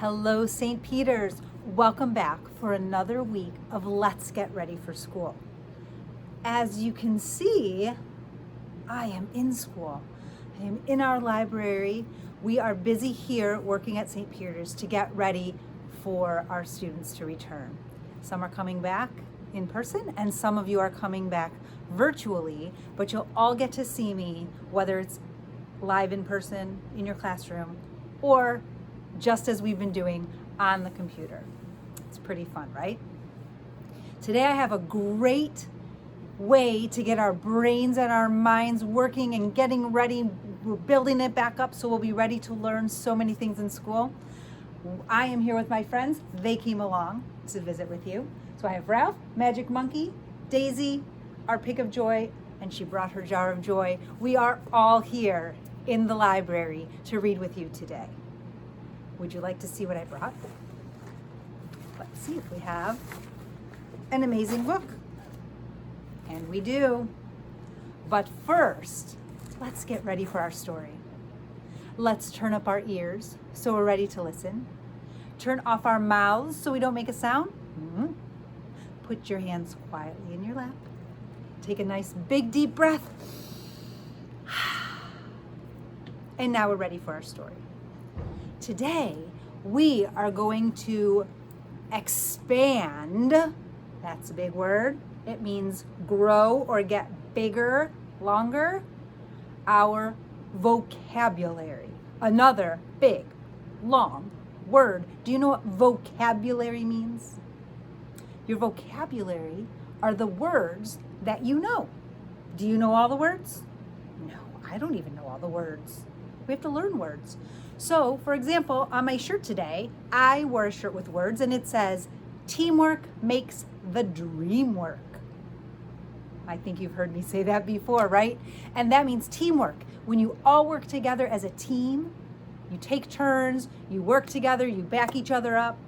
Hello, St. Peter's. Welcome back for another week of Let's Get Ready for School. As you can see, I am in school. I am in our library. We are busy here working at St. Peter's to get ready for our students to return. Some are coming back in person and some of you are coming back virtually, but you'll all get to see me, whether it's live in person in your classroom or just as we've been doing on the computer. It's pretty fun, right? Today I have a great way to get our brains and our minds working and getting ready. We're building it back up so we'll be ready to learn so many things in school. I am here with my friends. They came along to visit with you. So I have Ralph, Magic Monkey, Daisy, our pick of joy, and she brought her jar of joy. We are all here in the library to read with you today. Would you like to see what I brought? Let's see if we have an amazing book. And we do. But first, let's get ready for our story. Let's turn up our ears so we're ready to listen. Turn off our mouths so we don't make a sound. Put your hands quietly in your lap. Take a nice big deep breath. And now we're ready for our story. Today, we are going to expand. That's a big word. It means grow or get bigger, longer. Our vocabulary. Another big, long word. Do you know what vocabulary means? Your vocabulary are the words that you know. Do you know all the words? No, I don't even know all the words. We have to learn words. So, for example, on my shirt today, I wore a shirt with words and it says, teamwork makes the dream work. I think you've heard me say that before, right? And that means teamwork. When you all work together as a team, you take turns, you work together, you back each other up.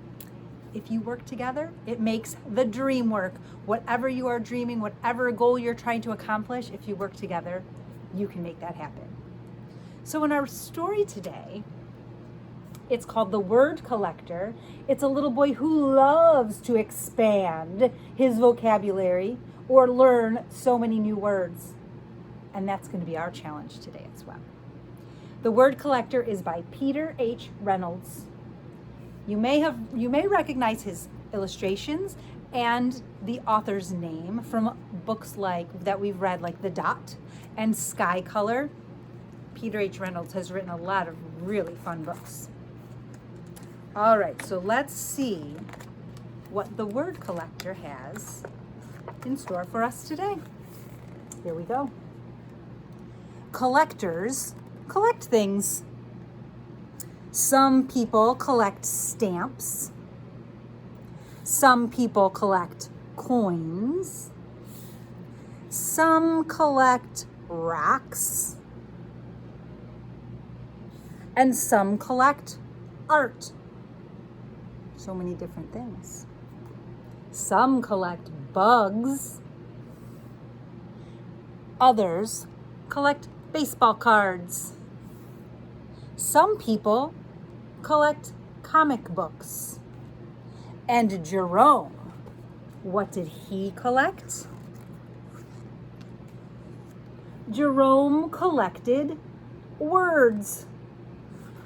If you work together, it makes the dream work. Whatever you are dreaming, whatever goal you're trying to accomplish, if you work together, you can make that happen. So in our story today, it's called The Word Collector. It's a little boy who loves to expand his vocabulary or learn so many new words. And that's going to be our challenge today as well. The Word Collector is by Peter H. Reynolds. You may recognize his illustrations and the author's name from books that we've read, like The Dot and Sky Color. Peter H. Reynolds has written a lot of really fun books. All right, so let's see what the Word Collector has in store for us today. Here we go. Collectors collect things. Some people collect stamps. Some people collect coins. Some collect rocks. And some collect art. So many different things. Some collect bugs. Others collect baseball cards. Some people collect comic books. And Jerome, what did he collect? Jerome collected words.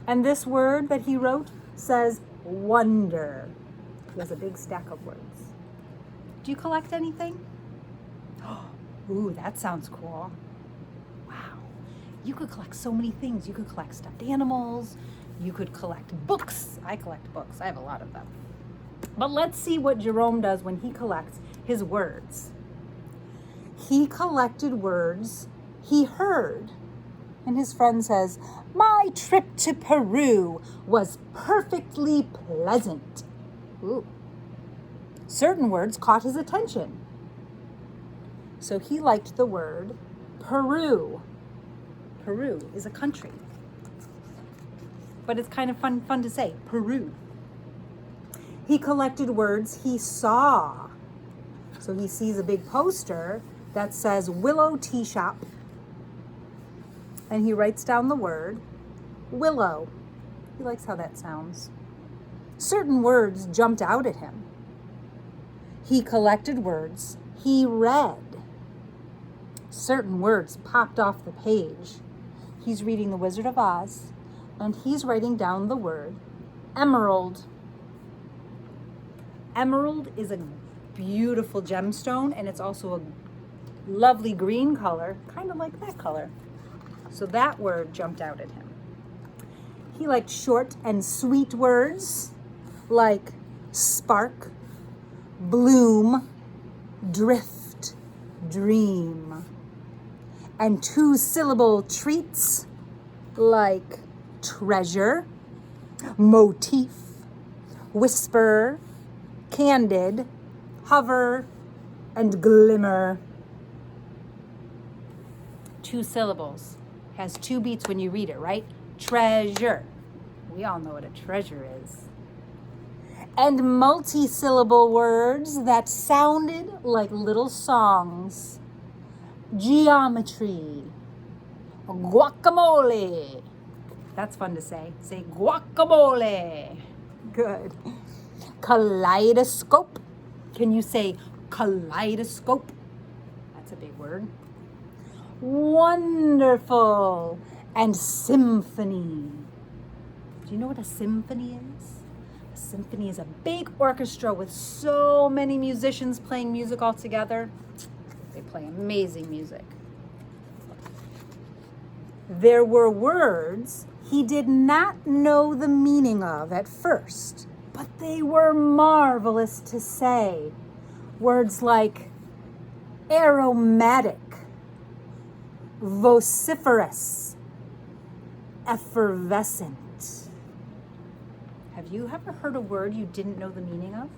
And this word that he wrote says wonder. He has a big stack of words. Do you collect anything? Ooh, that sounds cool. Wow. You could collect so many things. You could collect stuffed animals. You could collect books. I collect books. I have a lot of them. But let's see what Jerome does when he collects his words. He collected words he heard. And his friend says, "My trip to Peru was perfectly pleasant." Ooh. Certain words caught his attention. So he liked the word Peru. Peru is a country. But it's kind of fun to say, Peru. He collected words he saw. So he sees a big poster that says Willow Tea Shop. And he writes down the word willow. He likes how that sounds. Certain words jumped out at him. He collected words. He read. Certain words popped off the page. He's reading The Wizard of Oz, and he's writing down the word emerald. Emerald is a beautiful gemstone, and it's also a lovely green color, kind of like that color. So that word jumped out at him. He liked short and sweet words like spark, bloom, drift, dream. And 2-syllable treats like treasure, motif, whisper, candid, hover, and glimmer. 2 syllables. Has 2 beats when you read it, right? Treasure. We all know what a treasure is. And multi-syllable words that sounded like little songs. Geometry. Guacamole. That's fun to say. Say guacamole. Good. Kaleidoscope. Can you say kaleidoscope? That's a big word. Wonderful. And symphony. Do you know what a symphony is? A symphony is a big orchestra with so many musicians playing music all together. They play amazing music. There were words he did not know the meaning of at first, but they were marvelous to say. Words like aromatic, vociferous, effervescent. Have you ever heard a word you didn't know the meaning of?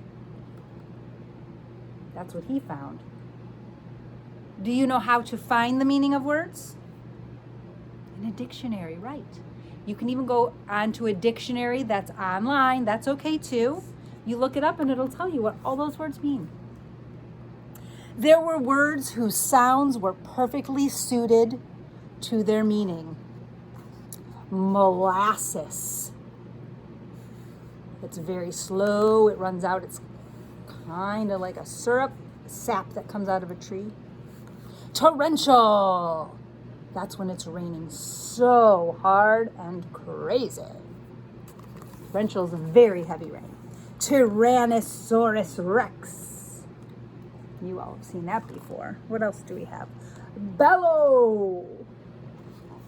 That's what he found. Do you know how to find the meaning of words? In a dictionary, right. You can even go onto a dictionary that's online. That's okay too. You look it up and it'll tell you what all those words mean. There were words whose sounds were perfectly suited to their meaning. Molasses. It's very slow. It runs out. It's kind of like a syrup, sap that comes out of a tree. Torrential. That's when it's raining so hard and crazy. Torrential is a very heavy rain. Tyrannosaurus Rex. You all have seen that before. What else do we have? Bellow.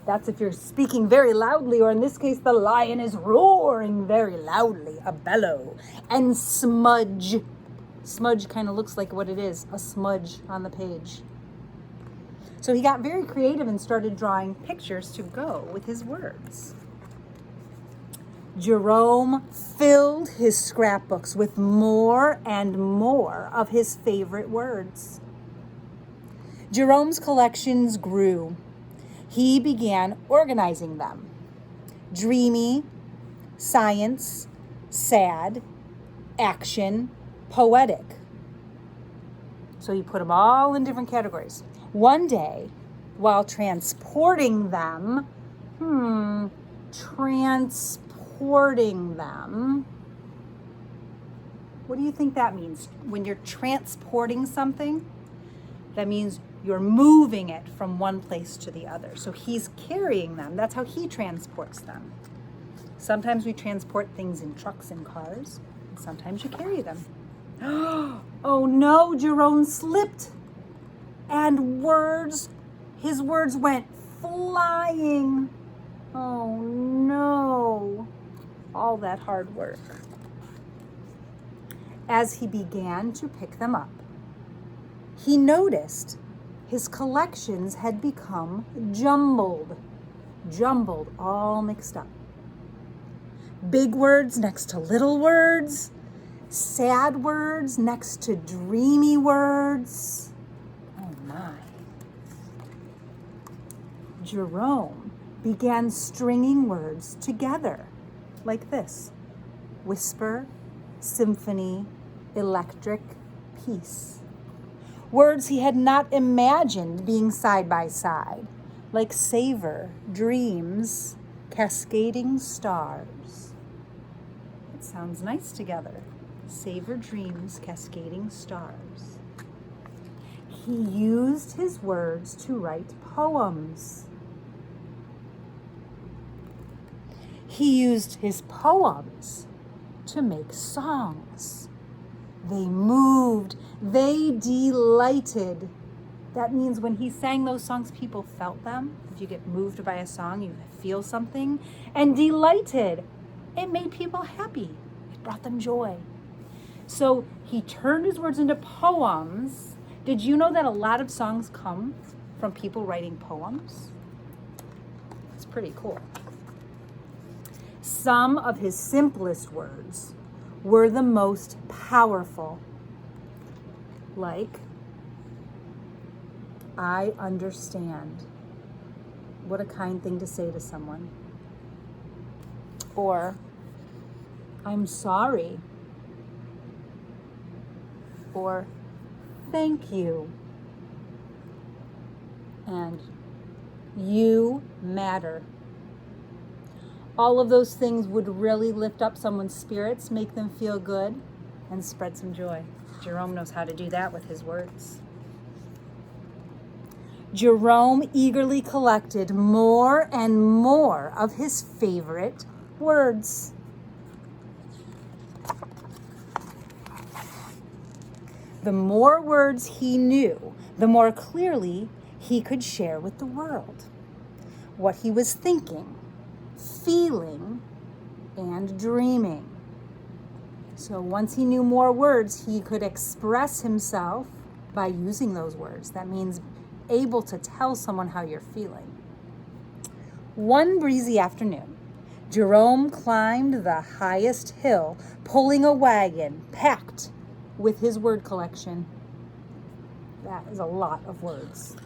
That's if you're speaking very loudly, or in this case, the lion is roaring very loudly, a bellow. And smudge. Smudge kind of looks like what it is, a smudge on the page. So he got very creative and started drawing pictures to go with his words. Jerome filled his scrapbooks with more and more of his favorite words. Jerome's collections grew. He began organizing them. Dreamy, science, sad, action, poetic. So he put them all in different categories. One day, while transporting them, what do you think that means? When you're transporting something, that means you're moving it from one place to the other. So he's carrying them. That's how he transports them. Sometimes we transport things in trucks and cars, and sometimes you carry them. Oh no, Jerome slipped. And his words went flying. Oh no, all that hard work. As he began to pick them up, he noticed his collections had become jumbled, all mixed up. Big words next to little words, sad words next to dreamy words. Jerome began stringing words together like this: whisper, symphony, electric, peace. Words he had not imagined being side by side, like savor, dreams, cascading stars. That sounds nice together. Savor dreams, cascading stars. He used his words to write poems. He used his poems to make songs. They moved, they delighted. That means when he sang those songs, people felt them. If you get moved by a song, you feel something. And delighted, it made people happy. It brought them joy. So he turned his words into poems. Did you know that a lot of songs come from people writing poems? It's pretty cool. Some of his simplest words were the most powerful, like, I understand. What a kind thing to say to someone. Or, I'm sorry. Or, thank you. And you matter. All of those things would really lift up someone's spirits, make them feel good, and spread some joy. Jerome knows how to do that with his words. Jerome eagerly collected more and more of his favorite words. The more words he knew, the more clearly he could share with the world what he was thinking, feeling, and dreaming. So once he knew more words, he could express himself by using those words. That means able to tell someone how you're feeling. One breezy afternoon, Jerome climbed the highest hill, pulling a wagon packed with his word collection. That is a lot of words.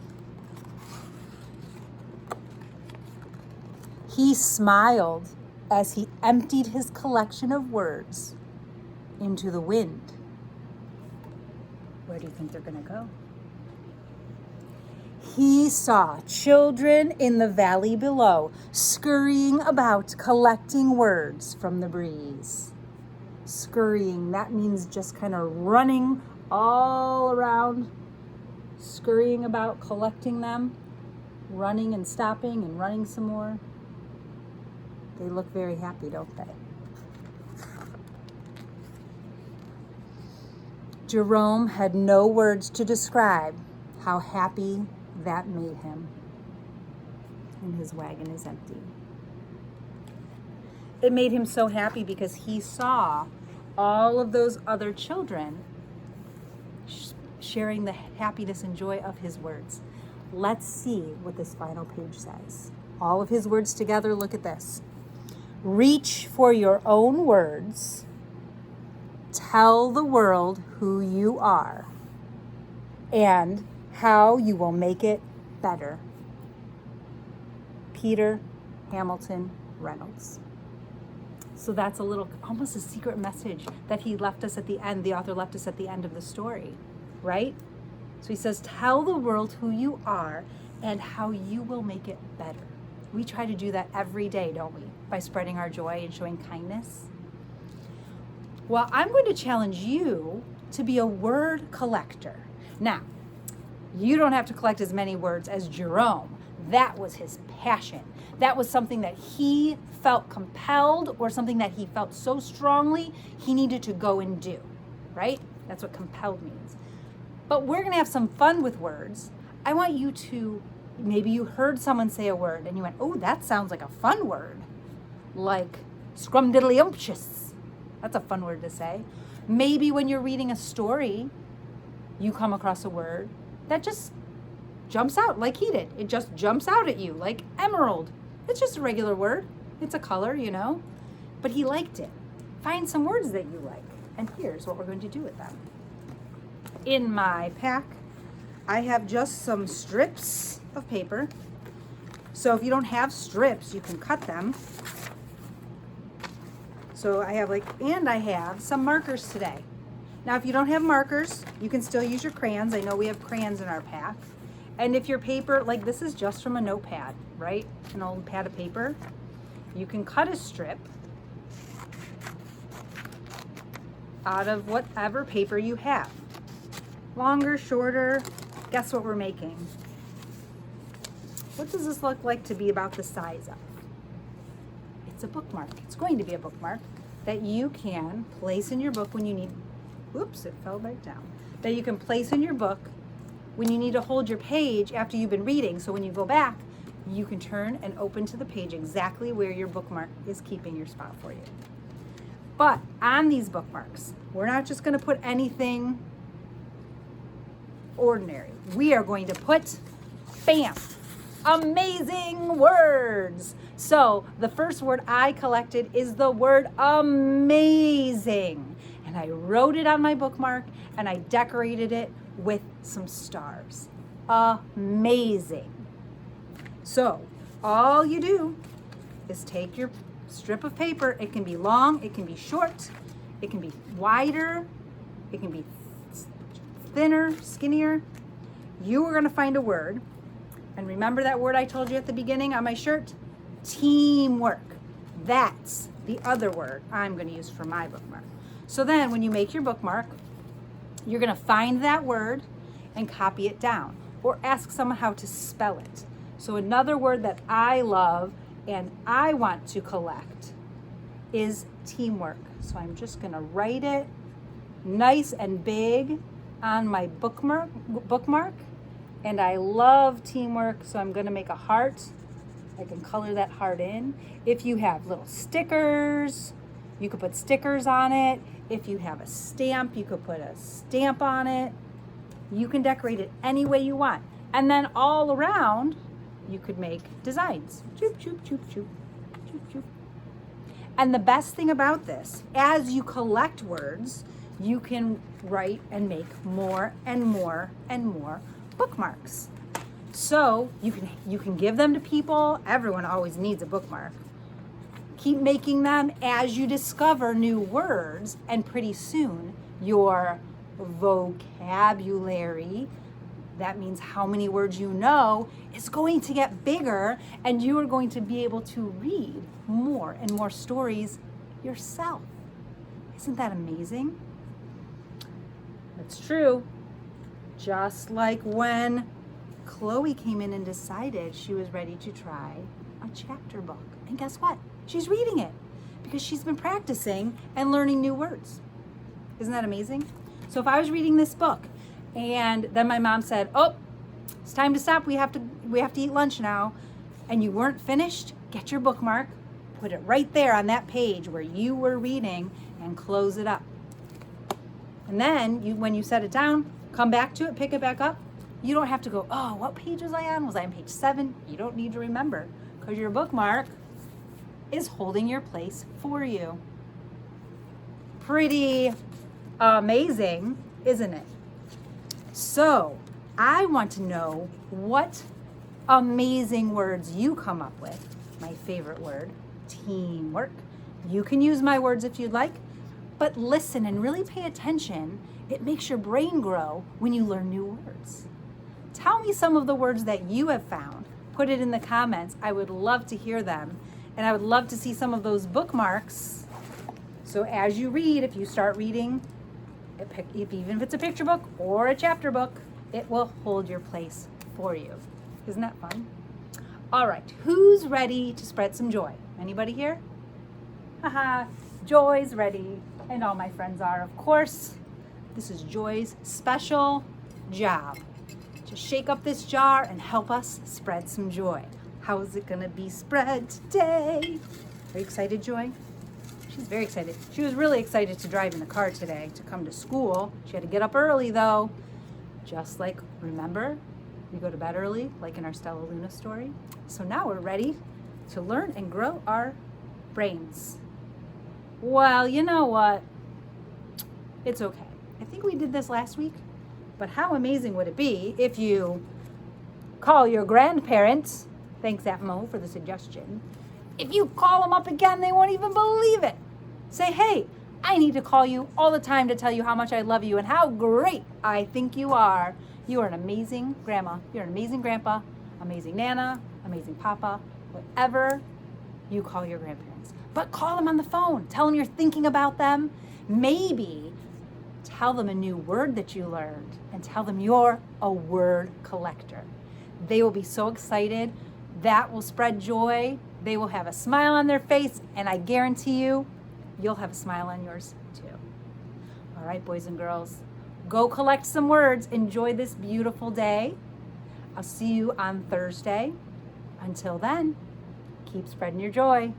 He smiled as he emptied his collection of words into the wind. Where do you think they're going to go? He saw children in the valley below, scurrying about, collecting words from the breeze. Scurrying, that means just kind of running all around, scurrying about, collecting them, running and stopping and running some more. They look very happy, don't they? Jerome had no words to describe how happy that made him. And his wagon is empty. It made him so happy because he saw all of those other children sharing the happiness and joy of his words. Let's see what this final page says. All of his words together, look at this. Reach for your own words. Tell the world who you are and how you will make it better. Peter Hamilton Reynolds. So that's a little, almost a secret message that he left us at the end, the author left us at the end of the story, right? So he says, tell the world who you are and how you will make it better. We try to do that every day, don't we? By spreading our joy and showing kindness. Well, I'm going to challenge you to be a word collector. Now, you don't have to collect as many words as Jerome. That was his passion. That was something that he felt compelled, or something that he felt so strongly he needed to go and do, right? That's what compelled means. But we're going to have some fun with words. I want you to, maybe you heard someone say a word and you went, oh, that sounds like a fun word. Like scrumdiddlyumptious. That's a fun word to say. Maybe when you're reading a story, you come across a word that just jumps out like he did. It just jumps out at you like emerald. It's just a regular word. It's a color, you know, but he liked it. Find some words that you like. And here's what we're going to do with them. In my pack, I have just some strips of paper. So if you don't have strips, you can cut them. So I have some markers today. Now, if you don't have markers, you can still use your crayons. I know we have crayons in our pack. And if your paper, like this is just from a notepad, right? An old pad of paper. You can cut a strip out of whatever paper you have. Longer, shorter, guess what we're making? What does this look like to be about the size of? It's a bookmark. It's going to be a bookmark that you can place in your book when you need, whoops, it fell back down. That you can place in your book when you need to hold your page after you've been reading. So when you go back, you can turn and open to the page exactly where your bookmark is keeping your spot for you. But on these bookmarks, we're not just going to put anything ordinary. We are going to put, bam, amazing words. So the first word I collected is the word amazing. And I wrote it on my bookmark and I decorated it with some stars. Amazing. So all you do is take your strip of paper. It can be long, it can be short, it can be wider, it can be thinner, skinnier. You are going to find a word. And remember that word I told you at the beginning on my shirt? Teamwork. That's the other word I'm going to use for my bookmark. So then when you make your bookmark, you're going to find that word and copy it down or ask someone how to spell it. So another word that I love and I want to collect is teamwork. So I'm just going to write it nice and big on my bookmark. And I love teamwork, so I'm going to make a heart. I can color that heart in. If you have little stickers, you could put stickers on it. If you have a stamp, you could put a stamp on it. You can decorate it any way you want. And then all around, you could make designs. Choop, choop, choop, choop, choop, choop. And the best thing about this, as you collect words, you can write and make more and more and more bookmarks. So you can give them to people. Everyone always needs a bookmark. Keep making them as you discover new words, and pretty soon your vocabulary, that means how many words you know, is going to get bigger, and you are going to be able to read more and more stories yourself. Isn't that amazing? It's true. Just like when Chloe came in and decided she was ready to try a chapter book. And guess what? She's reading it because she's been practicing and learning new words. Isn't that amazing? So if I was reading this book and then my mom said, "Oh, it's time to stop. We have to eat lunch now," and you weren't finished, get your bookmark, put it right there on that page where you were reading and close it up. And then when you set it down, come back to it, pick it back up. You don't have to go, "Oh, what page was I on? Was I on page 7? You don't need to remember because your bookmark is holding your place for you. Pretty amazing, isn't it? So I want to know what amazing words you come up with. My favorite word, teamwork. You can use my words if you'd like, but listen and really pay attention. It makes your brain grow when you learn new words. Tell me some of the words that you have found. Put it in the comments. I would love to hear them. And I would love to see some of those bookmarks. So as you read, if you start reading, even if it's a picture book or a chapter book, it will hold your place for you. Isn't that fun? All right, who's ready to spread some joy? Anybody here? Haha, Joy's ready. And all my friends are, of course. This is Joy's special job. To shake up this jar and help us spread some joy. How is it gonna be spread today? Are you excited, Joy? She's very excited. She was really excited to drive in the car today to come to school. She had to get up early though. Just like, remember, we go to bed early, like in our Stella Luna story. So now we're ready to learn and grow our brains. Well, you know what? It's okay. I think we did this last week, but how amazing would it be if you call your grandparents? Thanks, Aunt Mo, for the suggestion. If you call them up again, they won't even believe it. Say, "Hey, I need to call you all the time to tell you how much I love you and how great I think you are. You are an amazing grandma. You're an amazing grandpa, amazing Nana, amazing Papa," whatever you call your grandparents. But call them on the phone. Tell them you're thinking about them. Maybe Tell them a new word that you learned and tell them you're a word collector. They will be so excited. That will spread joy. They will have a smile on their face, and I guarantee you, you'll have a smile on yours too. All right, boys and girls, go collect some words. Enjoy this beautiful day. I'll see you on Thursday. Until then, keep spreading your joy.